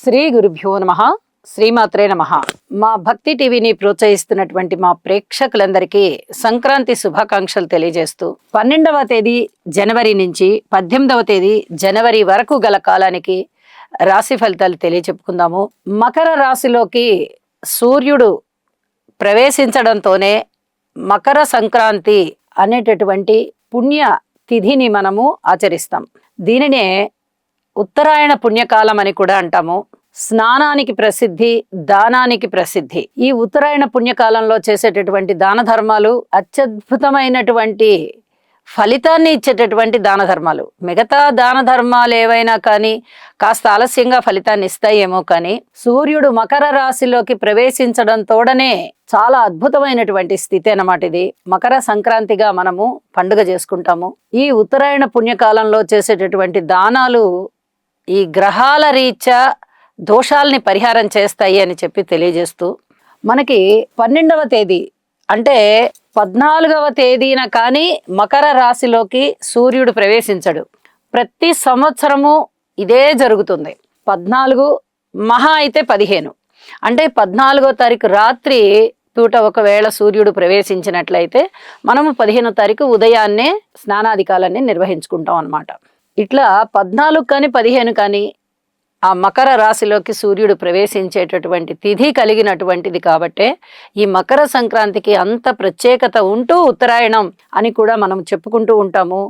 శ్రీ గురుభ్యో నమః. శ్రీమాత్రే నమః. మా భక్తి టీవీని ప్రోత్సహిస్తున్నటువంటి మా ప్రేక్షకులందరికీ సంక్రాంతి శుభాకాంక్షలు తెలియజేస్తూ 12వ తేదీ జనవరి నుంచి 18వ తేదీ జనవరి వరకు గల కాలానికి రాశి ఫలితాలు తెలియచెప్పుకుందాము. మకర రాశిలోకి సూర్యుడు ప్రవేశించడంతోనే మకర సంక్రాంతి అనేటటువంటి పుణ్య తిథిని మనము ఆచరిస్తాం. దీనినే ఉత్తరాయణ పుణ్యకాలం అని కూడా అంటాము. స్నానానికి ప్రసిద్ధి, దానానికి ప్రసిద్ధి. ఈ ఉత్తరాయణ పుణ్యకాలంలో చేసేటటువంటి దాన ధర్మాలు అత్యద్భుతమైనటువంటి ఫలితాన్ని ఇచ్చేటటువంటి దాన ధర్మాలు. మిగతా దాన ధర్మాలు ఏవైనా కానీ కాస్త ఆలస్యంగా ఫలితాన్ని ఇస్తాయేమో కానీ సూర్యుడు మకర రాశిలోకి ప్రవేశించడం తోడనే చాలా అద్భుతమైనటువంటి స్థితి అన్నమాట. ఇది మకర సంక్రాంతిగా మనము పండుగ చేసుకుంటాము. ఈ ఉత్తరాయణ పుణ్యకాలంలో చేసేటటువంటి దానాలు ఈ గ్రహాల రీత్యా దోషాలని పరిహారం చేస్తాయి అని చెప్పి తెలియజేస్తూ, మనకి 12వ తేదీ అంటే 14వ తేదీన కానీ మకర రాశిలోకి సూర్యుడు ప్రవేశించడు. ప్రతి సంవత్సరము ఇదే జరుగుతుంది. 14 మహా అయితే 15 అంటే 14వ తారీఖు రాత్రి పూట ఒకవేళ సూర్యుడు ప్రవేశించినట్లయితే మనము 15వ తారీఖు ఉదయాన్నే స్నానాధికాలన్నీ నిర్వహించుకుంటాం అన్నమాట. ఇట్లా 14 కానీ 15 కానీ ఆ మకర రాశిలోకి సూర్యుడు ప్రవేశించేటటువంటి తిథి కలిగినటువంటిది కాబట్టే ఈ మకర సంక్రాంతికి అంత ప్రత్యేకత ఉంటూ ఉత్తరాయణం అని కూడా మనం చెప్పుకుంటూ ఉంటాము.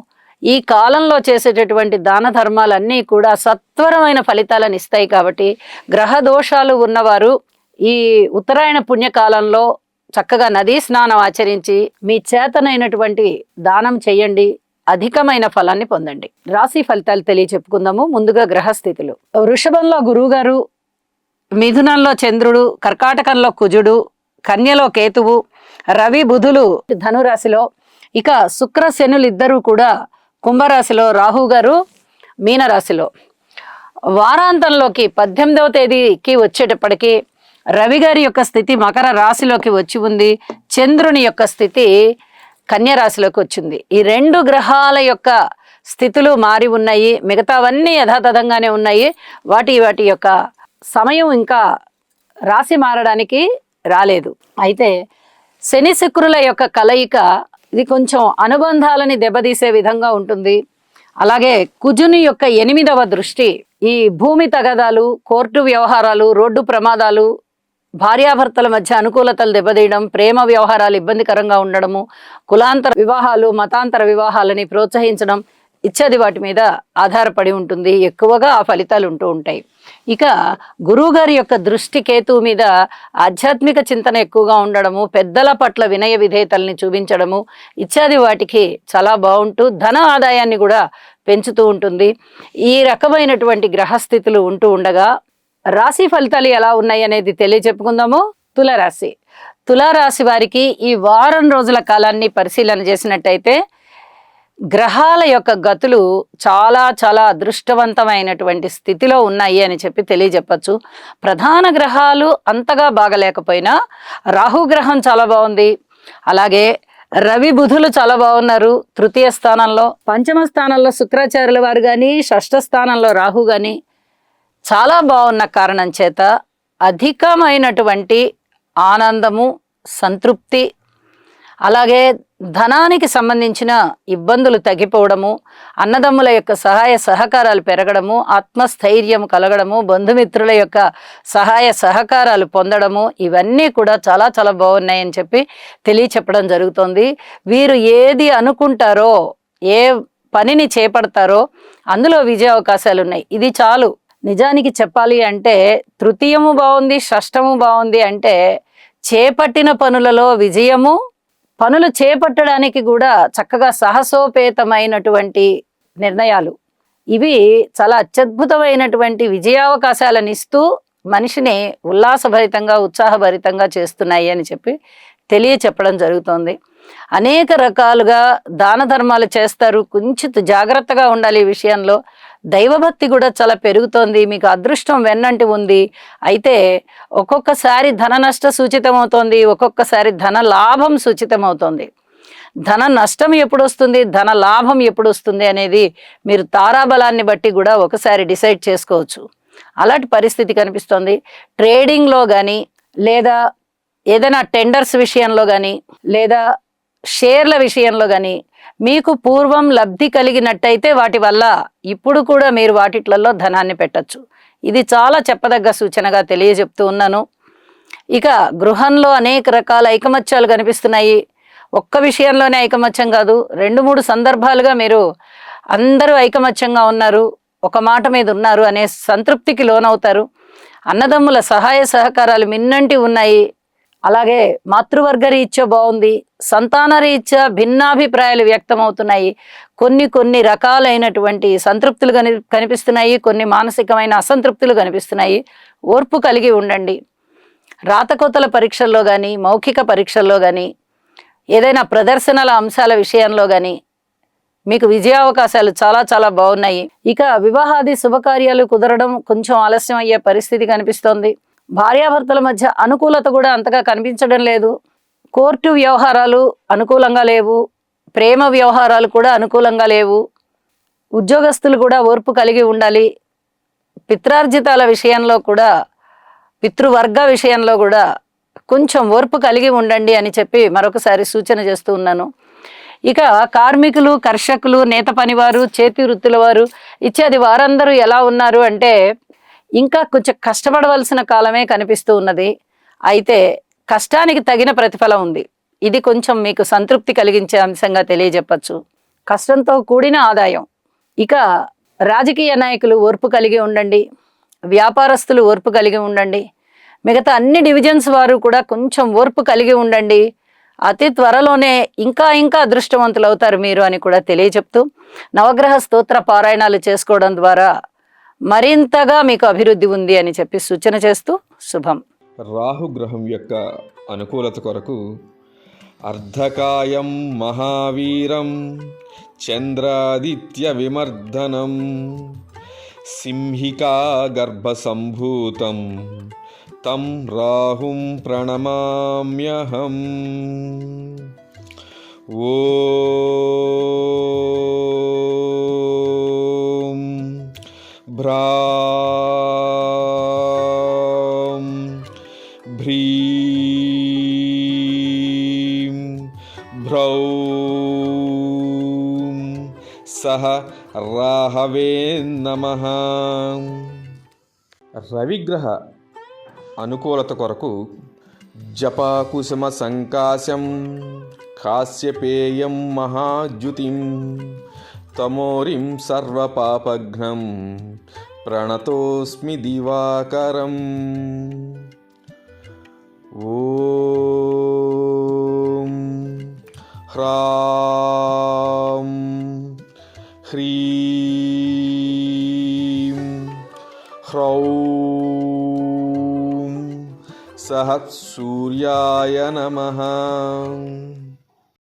ఈ కాలంలో చేసేటటువంటి దాన ధర్మాలన్నీ కూడా సత్వరమైన ఫలితాలను ఇస్తాయి. కాబట్టి గ్రహ దోషాలు ఉన్నవారు ఈ ఉత్తరాయణ పుణ్యకాలంలో చక్కగా నదీ స్నానం ఆచరించి మీ చేతనైనటువంటి దానం చెయ్యండి, అధికమైన ఫలాన్ని పొందండి. రాశి ఫలితాలు తెలియచెప్పుకుందాము. ముందుగా గ్రహస్థితులు. వృషభంలో గురువుగారు, మిథునంలో చంద్రుడు, కర్కాటకంలో కుజుడు, కన్యలో కేతువు, రవి బుధులు ధనురాశిలో, ఇక శుక్ర శనులు ఇద్దరు కూడా కుంభరాశిలో, రాహు గారు మీనరాశిలో. వారాంతంలోకి 18వ తేదీకి వచ్చేటప్పటికి రవి గారి యొక్క స్థితి మకర రాశిలోకి వచ్చి ఉంది. చంద్రుని యొక్క స్థితి కన్యరాశిలోకి వచ్చింది. ఈ రెండు గ్రహాల యొక్క స్థితులు మారి ఉన్నాయి. మిగతావన్నీ యథాతథంగానే ఉన్నాయి. వాటి యొక్క సమయం ఇంకా రాశి మారడానికి రాలేదు. అయితే శని శుక్రుల యొక్క కలయిక ఇది కొంచెం అనుబంధాలని దెబ్బతీసే విధంగా ఉంటుంది. అలాగే కుజుని యొక్క 8వ దృష్టి ఈ భూమి తగదాలు, కోర్టు వ్యవహారాలు, రోడ్డు ప్రమాదాలు, భార్యాభర్తల మధ్య అనుకూలతలు దెబ్బతీయడం, ప్రేమ వ్యవహారాలు ఇబ్బందికరంగా ఉండడము, కులాంతర వివాహాలు, మతాంతర వివాహాలని ప్రోత్సహించడం ఇత్యాది వాటి మీద ఆధారపడి ఉంటుంది. ఎక్కువగా ఆ ఫలితాలు ఉంటూ ఉంటాయి. ఇక గురువు గారి యొక్క దృష్టి కేతువు మీద ఆధ్యాత్మిక చింతన ఎక్కువగా ఉండడము, పెద్దల పట్ల వినయ విధేయతల్ని చూపించడము ఇత్యాది వాటికి చాలా బాగుంటూ ధన ఆదాయాన్ని కూడా పెంచుతూ ఉంటుంది. ఈ రకమైనటువంటి గ్రహస్థితులు ఉంటూ ఉండగా రాశి ఫలితాలు ఎలా ఉన్నాయి అనేది తెలియచెప్పుకుందాము. తులారాశి. తులారాశి వారికి ఈ వారం రోజుల కాలాన్ని పరిశీలన చేసినట్టయితే గ్రహాల యొక్క గతులు చాలా చాలా అదృష్టవంతమైనటువంటి స్థితిలో ఉన్నాయి అని చెప్పి తెలియజెప్పచ్చు. ప్రధాన గ్రహాలు అంతగా బాగలేకపోయినా రాహుగ్రహం చాలా బాగుంది. అలాగే రవి బుధులు చాలా బాగున్నారు తృతీయ స్థానంలో. పంచమ స్థానంలో శుక్రాచార్యుల వారు కానీ, షష్ఠ స్థానంలో రాహు కానీ చాలా బాగున్న కారణం చేత అధికమైనటువంటి ఆనందము, సంతృప్తి, అలాగే ధనానికి సంబంధించిన ఇబ్బందులు తగ్గిపోవడము, అన్నదమ్ముల యొక్క సహాయ సహకారాలు పెరగడము, ఆత్మస్థైర్యం కలగడము, బంధుమిత్రుల యొక్క సహాయ సహకారాలు పొందడము ఇవన్నీ కూడా చాలా చాలా బాగున్నాయని చెప్పి తెలియచెప్పడం జరుగుతోంది. వీరు ఏది అనుకుంటారో, ఏ పనిని చేపడతారో అందులో విజయ అవకాశాలు ఉన్నాయి. ఇది చాలు. నిజానికి చెప్పాలి అంటే తృతీయము బాగుంది, షష్టము బాగుంది అంటే చేపట్టిన పనులలో విజయము, పనులు చేపట్టడానికి కూడా చక్కగా సాహసోపేతమైనటువంటి నిర్ణయాలు ఇవి చాలా అత్యద్భుతమైనటువంటి విజయావకాశాలను ఇస్తూ మనిషిని ఉల్లాసభరితంగా, ఉత్సాహభరితంగా చేస్తున్నాయి అని చెప్పి తెలియచెప్పడం జరుగుతోంది. అనేక రకాలుగా దాన ధర్మాలు చేస్తారు. కొంచెం జాగ్రత్తగా ఉండాలి ఈ విషయంలో. దైవభక్తి కూడా చాలా పెరుగుతోంది. మీకు అదృష్టం వెన్నంటి ఉంది. అయితే ఒక్కొక్కసారి ధన నష్ట సూచితమవుతోంది, ఒక్కొక్కసారి ధన లాభం సూచితమవుతోంది. ధన నష్టం ఎప్పుడు వస్తుంది, ధన లాభం ఎప్పుడు వస్తుంది అనేది మీరు తారాబలాన్ని బట్టి కూడా ఒకసారి డిసైడ్ చేసుకోవచ్చు. అలాంటి పరిస్థితి కనిపిస్తోంది. ట్రేడింగ్లో కానీ, లేదా ఏదైనా టెండర్స్ విషయంలో కానీ, లేదా షేర్ల విషయంలో కానీ మీకు పూర్వం లబ్ధి కలిగినట్టయితే వాటి వల్ల ఇప్పుడు కూడా మీరు వాటిట్లలో ధనాన్ని పెట్టచ్చు. ఇది చాలా చెప్పదగ్గ సూచనగా తెలియజెప్తూ ఉన్నాను. ఇక గృహంలో అనేక రకాల ఐకమత్యాలు కనిపిస్తున్నాయి. ఒక్క విషయంలోనే ఐకమత్యం కాదు, 2-3 సందర్భాలుగా మీరు అందరూ ఐకమత్యంగా ఉన్నారు, ఒక మాట మీద ఉన్నారు అనే సంతృప్తికి లోనవుతారు. అన్నదమ్ముల సహాయ సహకారాలు మిన్నంటి ఉన్నాయి. అలాగే మాతృవర్గ రీత్యా బాగుంది, సంతాన రీత్యా భిన్నాభిప్రాయాలు వ్యక్తమవుతున్నాయి. కొన్ని రకాలైనటువంటి సంతృప్తులు కనిపిస్తున్నాయి, కొన్ని మానసికమైన అసంతృప్తులు కనిపిస్తున్నాయి. ఓర్పు కలిగి ఉండండి. రాతకోతల పరీక్షల్లో కానీ, మౌఖిక పరీక్షల్లో కానీ, ఏదైనా ప్రదర్శనల అంశాల విషయంలో కానీ మీకు విజయావకాశాలు చాలా చాలా బాగున్నాయి. ఇక వివాహాది శుభకార్యాలు కుదరడం కొంచెం ఆలస్యం అయ్యే పరిస్థితి కనిపిస్తోంది. భార్యాభర్తల మధ్య అనుకూలత కూడా అంతగా కనిపించడం లేదు. కోర్టు వ్యవహారాలు అనుకూలంగా లేవు, ప్రేమ వ్యవహారాలు కూడా అనుకూలంగా లేవు. ఉద్యోగస్తులు కూడా ఓర్పు కలిగి ఉండాలి. పిత్రార్జితాల విషయంలో కూడా, పితృవర్గ విషయంలో కూడా కొంచెం ఓర్పు కలిగి ఉండండి అని చెప్పి మరొకసారి సూచన చేస్తూ ఉన్నాను. ఇక కార్మికులు, కర్షకులు, నేత పనివారు, చేతి వృత్తుల వారు ఇత్యాది వారందరూ ఎలా ఉన్నారు అంటే ఇంకా కొంచెం కష్టపడవలసిన కాలమే కనిపిస్తూ ఉన్నది. అయితే కష్టానికి తగిన ప్రతిఫలం ఉంది. ఇది కొంచెం మీకు సంతృప్తి కలిగించే అంశంగా తెలియజెప్పచ్చు. కష్టంతో కూడిన ఆదాయం. ఇక రాజకీయ నాయకులు ఓర్పు కలిగి ఉండండి, వ్యాపారస్తులు ఓర్పు కలిగి ఉండండి, మిగతా అన్ని డివిజన్స్ వారు కూడా కొంచెం ఓర్పు కలిగి ఉండండి. అతి త్వరలోనే ఇంకా అదృష్టవంతులు అవుతారు మీరు అని కూడా తెలియజెప్తూ, నవగ్రహ స్తోత్ర పారాయణాలు చేసుకోవడం ద్వారా మరింతగా మీకు అభివృద్ధి ఉంది అని చెప్పి సూచన చేస్తూ శుభం. రాహుగ్రహం యొక్క అనుకూలత కొరకు అర్ధకాయం మహావీరం చంద్రాదిత్య విమర్దనం సింహికా గర్భసంభూతం తం రాహుం ప్రణమామ్యహం. ఓం భ్రాం భ్రీం భ్రౌం సహ రాహవే నమః. రవిగ్రహ అనుకూలత కొరకు జపాకుసుమ సంకాశం కాశ్యపేయం మహాద్యుతిం తమోరిం సర్వపాపఘ్నం ప్రణతోస్మి దివాకరం. ఓం హ్రాం హ్రీం హ్రౌం సహ సూర్యాయ నమః.